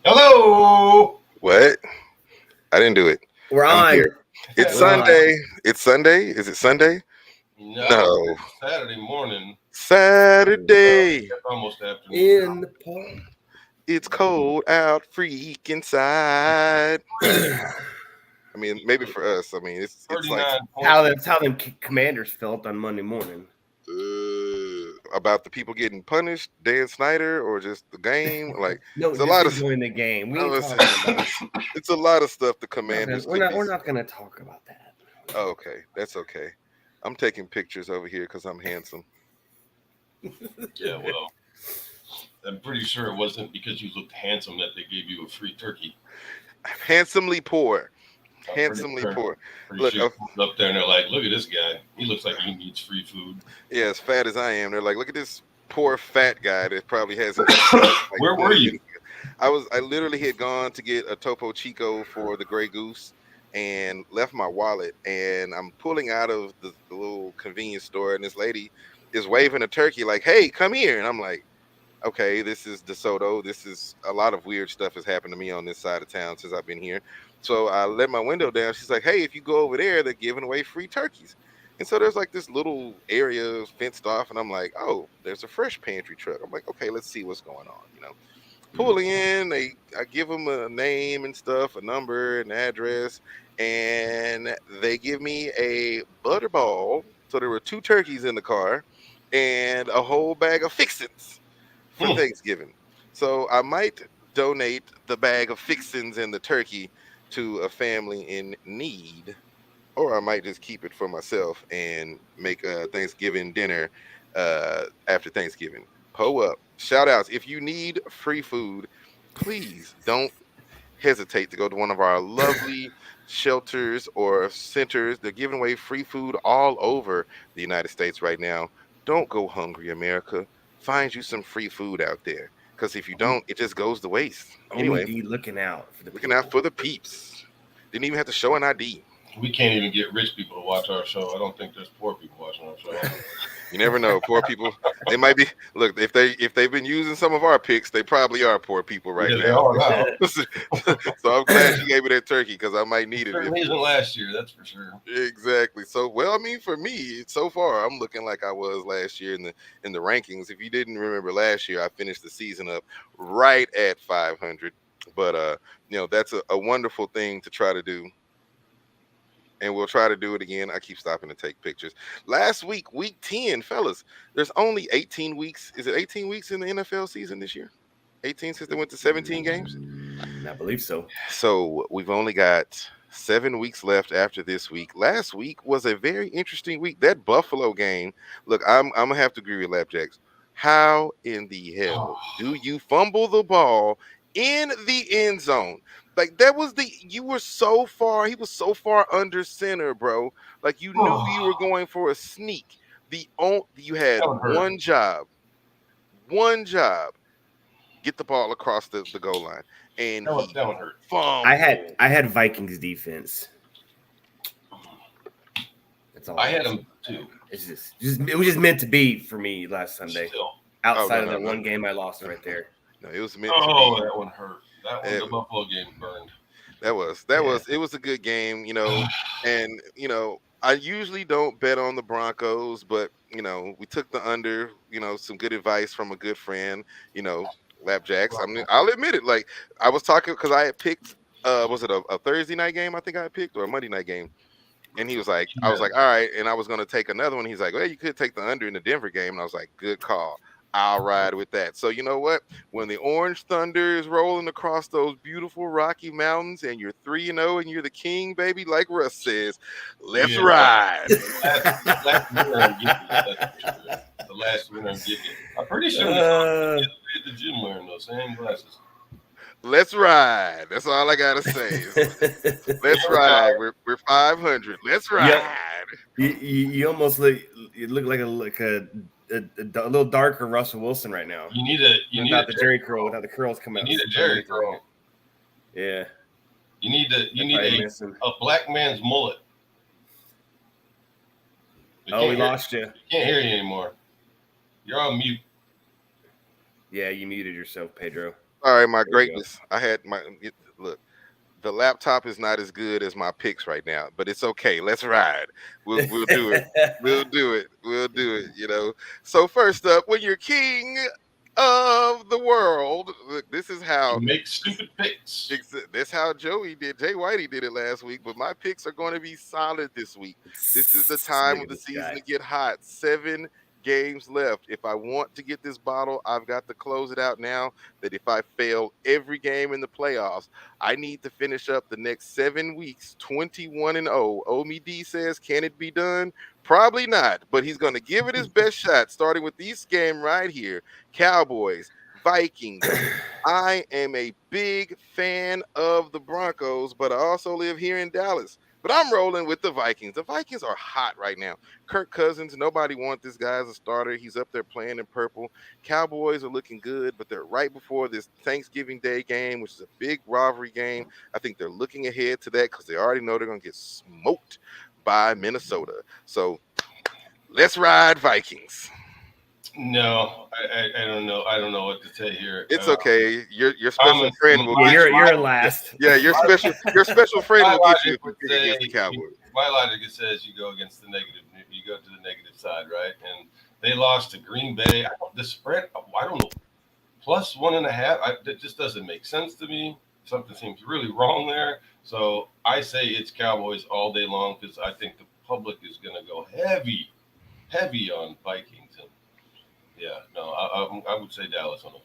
Hello. What? I didn't do it. We're I'm on. here. It's We're on. Sunday. It's Sunday. Is it Sunday? No. It's Saturday morning. Saturday. It's almost afternoon. In the park. It's cold out, freak inside. I mean, maybe for us. I mean, it's like 39 That's how them Commanders felt on Monday morning. about the people getting punished, Dan Snyder, or just the game. Like No, it's a just lot of enjoying the game. We ain't Oh, talking about. it's a lot of stuff the Commanders. We're not gonna talk about that. Oh, okay, that's okay. I'm taking pictures over here because I'm handsome. Yeah, well, I'm pretty sure it wasn't because you looked handsome that they gave you a free turkey. Handsomely poor. I'm Handsomely poor. Pretty Look, sure up there and they're like, look at this guy. He looks like he needs free food. Yeah, as fat as I am, they're like, look at this poor fat guy that probably hasn't. Where were you? I literally had gone to get a Topo Chico for the Grey Goose and left my wallet, and I'm pulling out of the little convenience store, and this lady is waving a turkey like, hey, come here. And I'm like, okay, this is DeSoto. This is a lot of weird stuff has happened to me on this side of town since I've been here. So I let my window down. She's like, hey, if you go over there, they're giving away free turkeys. And so there's like this little area fenced off, and I'm like, oh, there's a fresh pantry truck. I'm like, okay, let's see what's going on, Pulling in, I give them a name and stuff, a number, an address, and they give me a butterball. So there were 2 turkeys in the car and a whole bag of fixins for Thanksgiving. So I might donate the bag of fixins and the turkey to a family in need, or I might just keep it for myself and make a Thanksgiving dinner after Thanksgiving. Pull up. Shout outs. If you need free food, please don't hesitate to go to one of our lovely shelters or centers. They're giving away free food all over the United States right now. Don't go hungry, America. Find you some free food out there. Because if you don't, it just goes to waste. Anyway, be looking out for the peeps. Didn't even have to show an ID. We can't even get rich people to watch our show. I don't think there's poor people watching our show. You never know. Poor people, they might be. Look, if they've been using some of our picks, they probably are poor people right now. They are now. So I'm glad you gave me that turkey because I might need it. It wasn't last year, that's for sure. Exactly. So, well, I mean, for me, so far, I'm looking like I was last year in the rankings. If you didn't remember last year, I finished the season up right at 500. But that's a wonderful thing to try to do. And we'll try to do it again. I keep stopping to take pictures. Last week, week 10, fellas, there's only 18 weeks. Is it 18 weeks in the NFL season this year? 18 since they went to 17 games? I believe so. So we've only got 7 weeks left after this week. Last week was a very interesting week. That Buffalo game, look, I'm going to have to agree with Lapjacks. How in the hell do you fumble the ball in the end zone? Like he was so far under center, bro. Like you knew you were going for a sneak. You had one job, get the ball across the goal line, and that one hurt. I had Vikings defense. That's all. I had them too. It's it was just meant to be for me last Sunday. Still. Outside of that one game I lost right there. No, it was meant to be. Oh, that one hurt. That one, the Buffalo game burned. It was a good game, and I usually don't bet on the Broncos, but we took the under, some good advice from a good friend, Lapjacks. I mean, I'll admit it. Like I was talking because I had picked, was it a Thursday night game? I think I had picked, or a Monday night game. And he was like, I was like, all right. And I was going to take another one. He's like, well, you could take the under in the Denver game. And I was like, good call. I'll ride with that. So you know what? When the Orange Thunder is rolling across those beautiful Rocky Mountains and you're 3-0 and you're the king, baby, like Russ says, let's ride. The last winner I'm getting. I'm pretty sure at the gym wearing those same glasses. Let's ride. That's all I gotta say. Let's ride. We're 500. Let's ride. Yeah. You almost look like a little darker Russell Wilson right now. You need a Jerry curl, without the curls coming out. You need a Jerry curl. Yeah. You need Probably missing. a black man's mullet. Oh, we lost you. Can't hear you anymore. You're on mute. Yeah, you muted yourself, Pedro. All right, my There you go. greatness. I had my look. The laptop is not as good as my picks right now, but it's okay. Let's ride. We'll do it. We'll do it. We'll do it. You know. So first up, when you're king of the world, look, this is how You make stupid picks. That's how Joey did. Jay Whitey did it last week, but my picks are going to be solid this week. This is the time of the season to get hot. 7 games left. If I want to get this bottle, I've got to close it out now. That if I fail every game in the playoffs, I need to finish up the next 7 weeks 21-0. Omi D says, can it be done? Probably not, but he's going to give it his best shot, starting with this game right here. Cowboys, Vikings. I am a big fan of the Broncos, but I also live here in Dallas. But I'm rolling with the Vikings. The Vikings are hot right now. Kirk Cousins, nobody wants this guy as a starter. He's up there playing in purple. Cowboys are looking good, but they're right before this Thanksgiving Day game, which is a big rivalry game. I think they're looking ahead to that because they already know they're going to get smoked by Minnesota. So let's ride Vikings. No, I don't know. I don't know what to say here. It's okay. Your special friend will. You're last. Yeah, your special friend will get you against the Cowboys. My logic says you go against the negative. You go to the negative side, right? And they lost to Green Bay. The spread, I don't know, +1.5. That just doesn't make sense to me. Something seems really wrong there. So I say it's Cowboys all day long because I think the public is going to go heavy on Vikings. And yeah, no, I would say Dallas on this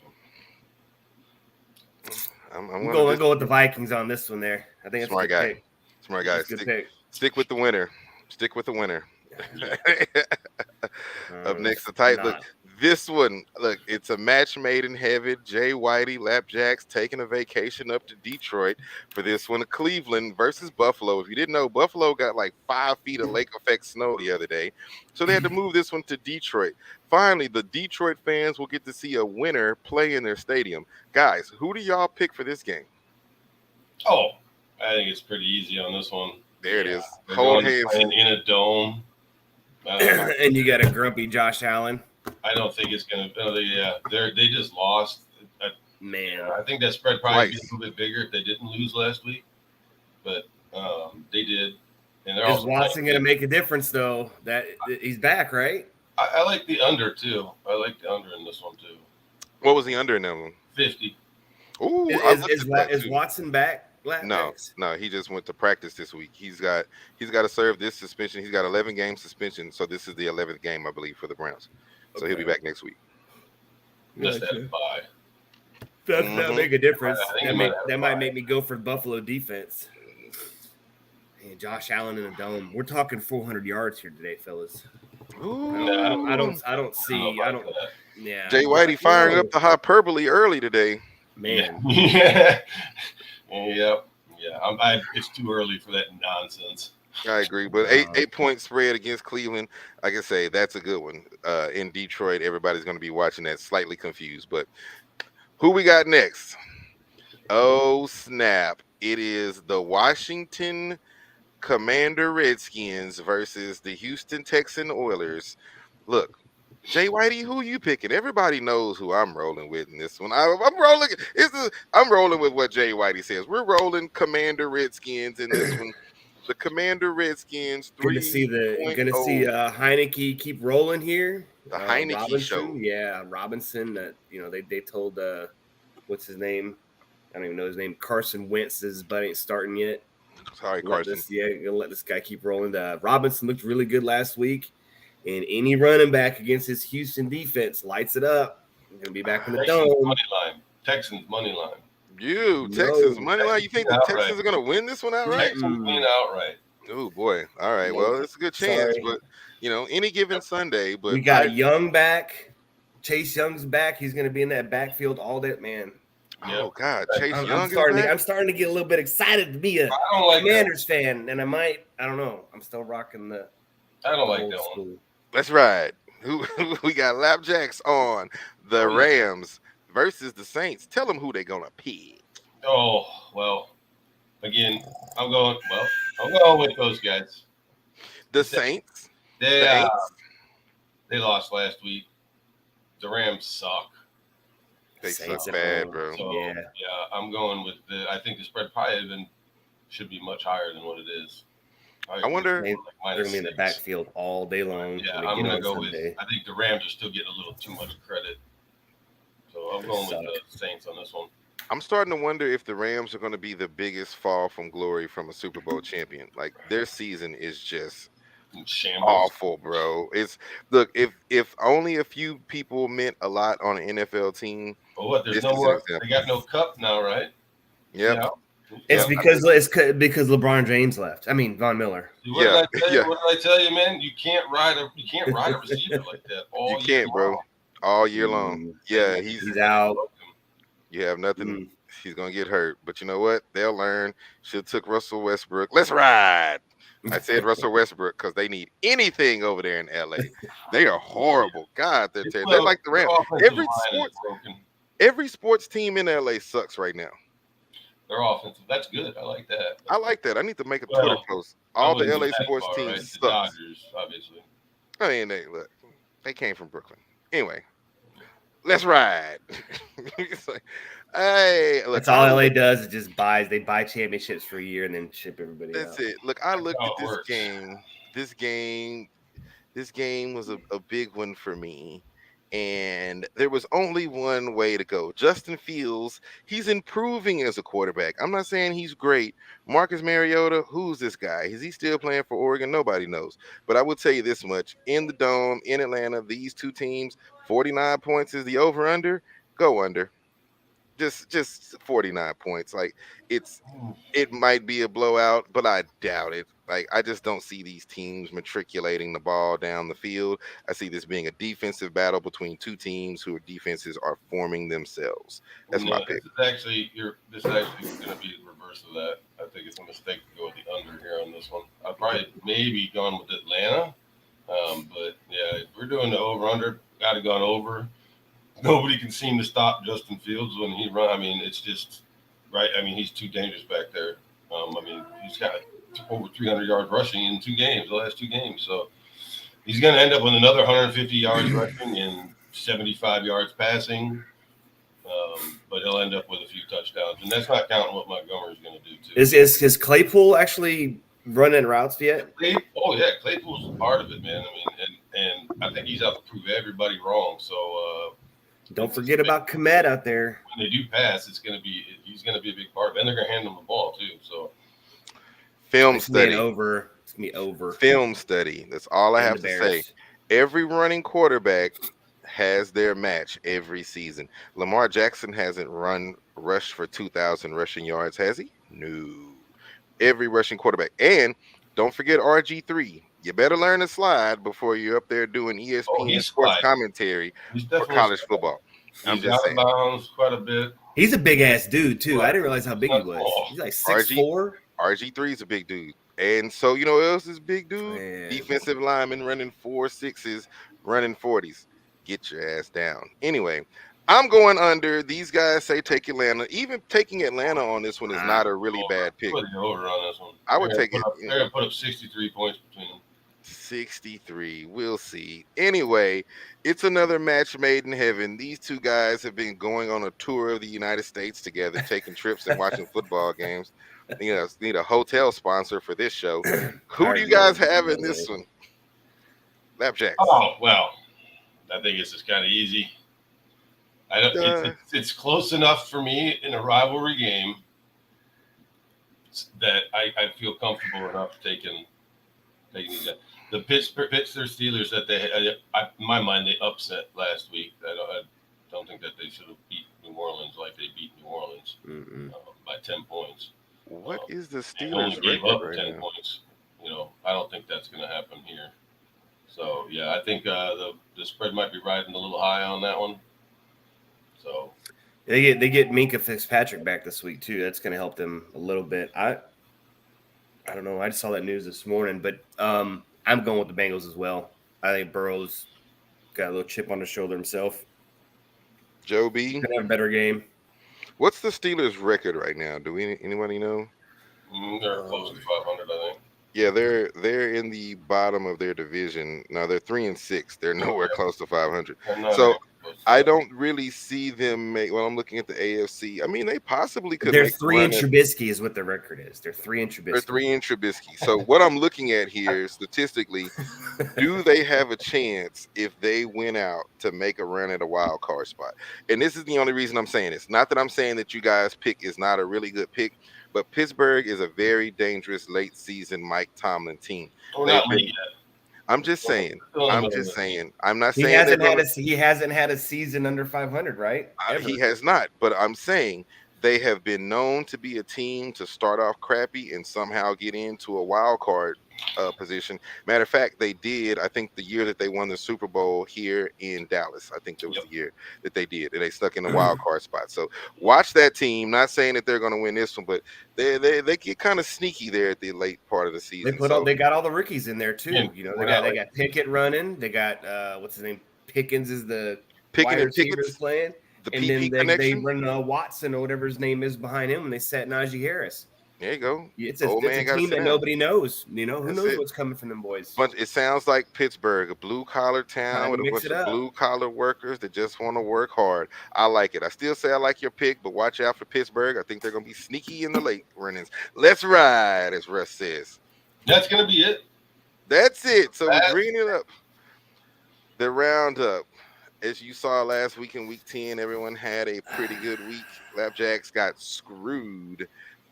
one. I'm going to go with the Vikings on this one there. I think it's smart guy. Pick. Smart guy. Stick with the winner. Stick with the winner. Up next, the tight look. This one, look, it's a match made in heaven. Jay Whitey, Lapjacks taking a vacation up to Detroit for this one. Cleveland versus Buffalo. If you didn't know, Buffalo got like 5 feet of lake effect snow the other day. So they had to move this one to Detroit. Finally, the Detroit fans will get to see a winner play in their stadium. Guys, who do y'all pick for this game? Oh, I think it's pretty easy on this one. There it is. Hold hands in a dome. And you got a grumpy Josh Allen. I don't think it's going to. Yeah, they just lost. Man, I think that spread probably be a little bit bigger if they didn't lose last week, but they did. And they're is Watson going to make a difference though? That he's back, right? I like the under too. I like the under in this one too. What was the under in that one? 50. Ooh, is Watson back? No, he just went to practice this week. He's got to serve this suspension. He's got 11 game suspension, so this is the 11th game, I believe, for the Browns. So he'll be back next week. Just that bye. That'll make a difference. That might make me go for Buffalo defense. Man, Josh Allen in a dome. We're talking 400 yards here today, fellas. I don't see. Yeah. Jay Whitey firing up the hyperbole early today. Man. Yeah. It's too early for that nonsense. I agree, but 8-point spread against Cleveland, like I say, that's a good one. In Detroit, everybody's going to be watching that, slightly confused. But who we got next? Oh, snap. It is the Washington Commander Redskins versus the Houston Texan Oilers. Look, Jay Whitey, who you picking? Everybody knows who I'm rolling with in this one. I'm rolling with what Jay Whitey says. We're rolling Commander Redskins in this one. The Commander Redskins. Gonna see Heineke keep rolling here. The Heineke show. Yeah, Robinson. They told what's his name? I don't even know his name. Carson Wentz. His butt ain't starting yet. Sorry, Carson. Gonna let this guy keep rolling. Robinson looked really good last week, and any running back against his Houston defense lights it up. He's gonna be back in the dome. Texans money line. Texans money line. You think the Texans are going to win this one outright? Texans win outright. Oh boy! All right. Well, it's a good chance, but any given Sunday. But we got Young back. Chase Young's back. He's going to be in that backfield all day, man. Oh God, Chase Young I'm starting to get a little bit excited to be a Commanders fan, and I don't know. I'm still rocking the. I don't like that one. Let's ride. We got Lapjacks on the Rams versus the Saints. Tell them who they're gonna pick. Oh well, again, I'm going with those guys. The Saints. They The Aints. they lost last week. The Rams suck. They Saints suck at bad, home. bro. So Yeah. I'm going with I think the spread probably even should be much higher than what it is. I wonder. They're going to be in the -6. backfield all day long. Yeah, when they I'm get going to on go Sunday. with. I think the Rams are still getting a little too much credit. So I'm going with the Saints on this one. I'm starting to wonder if the Rams are going to be the biggest fall from glory from a Super Bowl champion. Like their season is just Shambles. awful, bro. It's look if only a few people meant a lot on an NFL team. But what? There's this no is an more. example. They got no cup now, right? Yep. Yeah. It's Yeah. because LeBron James left. I mean Von Miller. See, what did I tell you, man? You can't ride a receiver like that all You can't, bro. long. All year long. Yeah, He's out. You have nothing. He's gonna get hurt. But you know what? They'll learn. Should took Russell Westbrook. Let's ride. I said Russell Westbrook because they need anything over there in LA. They are horrible. God, they're like the Rams. Every sports team in LA sucks right now. They're offensive. That's good. I like that. I like that. I need to make a Twitter post. All the LA sports teams suck. Dodgers, obviously. I mean, they came from Brooklyn. Anyway, let's ride. It's like, hey, look, that's all LA does is just they buy championships for a year and then ship everybody that's out. That's it. Look, I looked at this game. This game was a big one for me. And there was only one way to go. Justin Fields, he's improving as a quarterback. I'm not saying he's great. Marcus Mariota, who's this guy? Is he still playing for Oregon? Nobody knows. But I will tell you this much. In the Dome, in Atlanta, these two teams, 49 points is the over-under. Go under. Just 49 points. Like it might be a blowout, but I doubt it. Like I just don't see these teams matriculating the ball down the field. I see this being a defensive battle between two teams whose defenses are forming themselves. That's my pick. This is actually going to be the reverse of that. I think it's a mistake to go with the under here on this one. I'd probably maybe gone with Atlanta, but yeah, if we're doing the over/under. Got to gone over. Nobody can seem to stop Justin Fields when he runs. I mean, it's just right. I mean, he's too dangerous back there. I mean, he's got over 300 yards rushing in the last two games. So he's going to end up with another 150 yards rushing and 75 yards passing. But he'll end up with a few touchdowns, and that's not counting what Montgomery's going to do too. Is Claypool actually running routes yet? Claypool's part of it, man. I mean, and I think he's out to prove everybody wrong. So don't forget about Komet out there. When they do pass, he's going to be a big part of it, and they're going to hand him the ball too. So film study. It's gonna be over. Film study. That's all I have to say. Every running quarterback has their match every season. Lamar Jackson hasn't rushed for 2,000 rushing yards, has he? No. Every rushing quarterback. And don't forget RG3. You better learn to slide before you're up there doing ESPN sports commentary for college football. I'm just saying. Out of bounds quite a bit. He's a big ass dude too. I didn't realize how big he was. He's like 6'4". RG3 is a big dude. And so you know what else is big dude? Man. Defensive lineman running 4.6s, running 40s. Get your ass down. Anyway, I'm going under. These guys say take Atlanta. Even taking Atlanta on this one is not a really bad pick. Put the over on this one. I would take it. They're going to put up 63 points between them. 63. We'll see. Anyway, it's another match made in heaven. These two guys have been going on a tour of the United States together, taking trips and watching football games. Need a hotel sponsor for this show. Who do you guys have in this one? Lapjacks. Oh, well, I think it's just kind of easy. It's close enough for me in a rivalry game that I feel comfortable enough taking these guys. The Pittsburgh Steelers that in my mind, they upset last week. I don't think that they should have beat New Orleans like they beat New Orleans by 10 points. What is the Steelers' only gave up right 10 now? points. I don't think that's going to happen here. So yeah, I think the spread might be riding a little high on that one. So they get Minkah Fitzpatrick back this week too. That's going to help them a little bit. I don't know. I just saw that news this morning, but I'm going with the Bengals as well. I think Burrow's got a little chip on his shoulder himself. Joe B. Gonna have a better game. What's the Steelers' record right now? Do anybody know? They're close to 500, I think. Yeah, they're in the bottom of their division. Now they're 3-6. They're nowhere close to 500. So I don't really see them make. Well, I'm looking at the AFC. I mean, they possibly could. They're make 3 in Trubisky is what the record is. They're 3 in Trubisky. They're 3 in Trubisky. So what I'm looking at here statistically, do they have a chance if they win out to make a run at a wild card spot? And this is the only reason I'm saying this. Not that I'm saying that you guys' pick is not a really good pick, but Pittsburgh is a very dangerous late season Mike Tomlin team. I'm just saying. I'm just saying. I'm not saying he hasn't had a season under 500, right? He has not. But I'm saying they have been known to be a team to start off crappy and somehow get into a wild card position. Matter of fact, they did. I think the year that they won the Super Bowl here in Dallas, I think that was the year that they did, and they stuck in the wild card spot. So watch that team. Not saying that they're going to win this one, but they get kind of sneaky there at the late part of the season. They got all the rookies in there too. You know, they got Pickett running. They got what's his name? Pickens is the Pickett and Pickett's playing. The and PP then they connection. run Watson or whatever his name is behind him, and they set Najee Harris. There you go. It's a team that nobody knows. You know, who knows what's coming from them boys? But it sounds like Pittsburgh, a blue-collar town with a bunch of blue-collar workers that just want to work hard. I like it. I still say I like your pick, but watch out for Pittsburgh. I think they're going to be sneaky in the late runnings. Let's ride, as Russ says. That's going to be it. That's it. So we're bringing it up. The roundup. As you saw last week in Week 10, everyone had a pretty good week. Lapjacks got screwed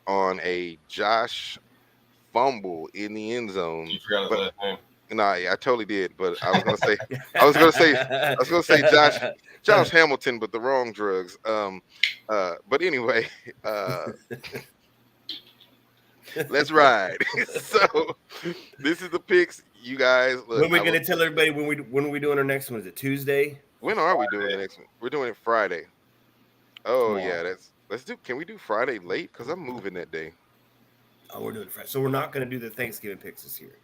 on a Josh fumble in the end zone. You forgot his last name. No, I totally did, but I was gonna say Josh Hamilton, but the wrong drugs. But anyway, let's ride. So this is the picks, you guys. Look, when are we gonna tell everybody when are we doing our next one? Is it Tuesday? When are we doing the next one? We're doing it Friday. Oh yeah, can we do Friday late? Because I'm moving that day. Oh, we're doing Friday. So we're not going to do the Thanksgiving picks this year.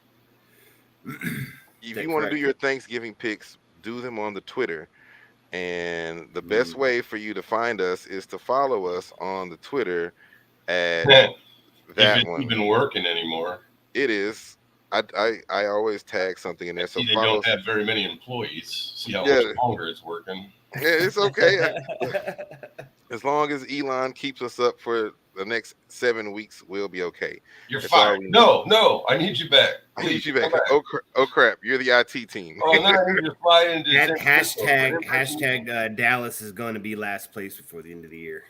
If you want to do your Thanksgiving picks, do them on the Twitter. And the best way for you to find us is to follow us on the Twitter at that one. You've been working anymore. It is. I always tag something in there. So they don't have very many employees. See how much longer it's working. Yeah, it's okay. As long as Elon keeps us up for the next 7 weeks, we'll be okay. You're fired. No, I need you back. I need you back. Oh crap! You're the IT team. Oh no, you're flying into hashtag Dallas is going to be last place before the end of the year.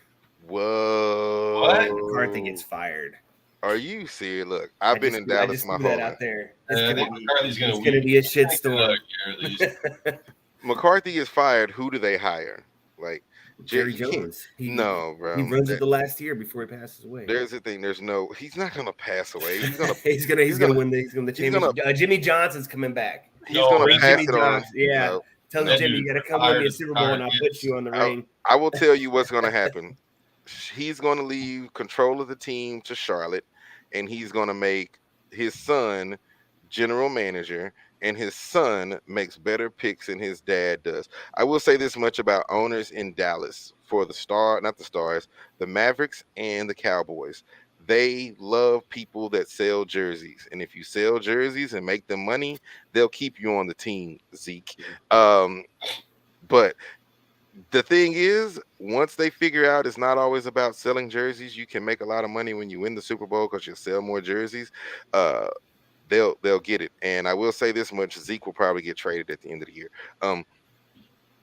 Whoa! What? McCarthy gets fired. Are you serious? Look, I've been in Dallas my whole life. It's going to be a shitstorm. McCarthy is fired. Who do they hire? Like Jerry Jones. No, bro. He runs it the last year before he passes away. There's the thing. He's not gonna pass away. He's gonna win the championship. Jimmy Johnson's coming back. He's gonna pass it on. Yeah. Tell Jimmy you gotta come win me a Super Bowl and I'll put you on the ring. I will tell you what's gonna happen. He's gonna leave control of the team to Charlotte, and he's gonna make his son general manager. And his son makes better picks than his dad does. I will say this much about owners in Dallas for the Mavericks and the Cowboys. They love people that sell jerseys. And if you sell jerseys and make them money, they'll keep you on the team, Zeke. But the thing is, once they figure out it's not always about selling jerseys, you can make a lot of money when you win the Super Bowl because you sell more jerseys. They'll get it. And I will say this much: Zeke will probably get traded at the end of the year.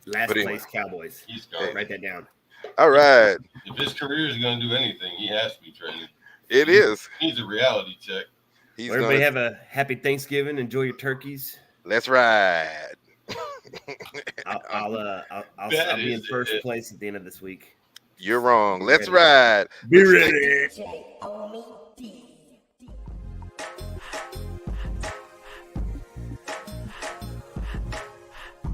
Last place Cowboys. He's gone. Write that down. All right. If his career is going to do anything, he has to be traded. It is. He's a reality check. Everybody have a happy Thanksgiving. Enjoy your turkeys. Let's ride. I'll be in first place at the end of this week. You're wrong. Let's ride. Be ready.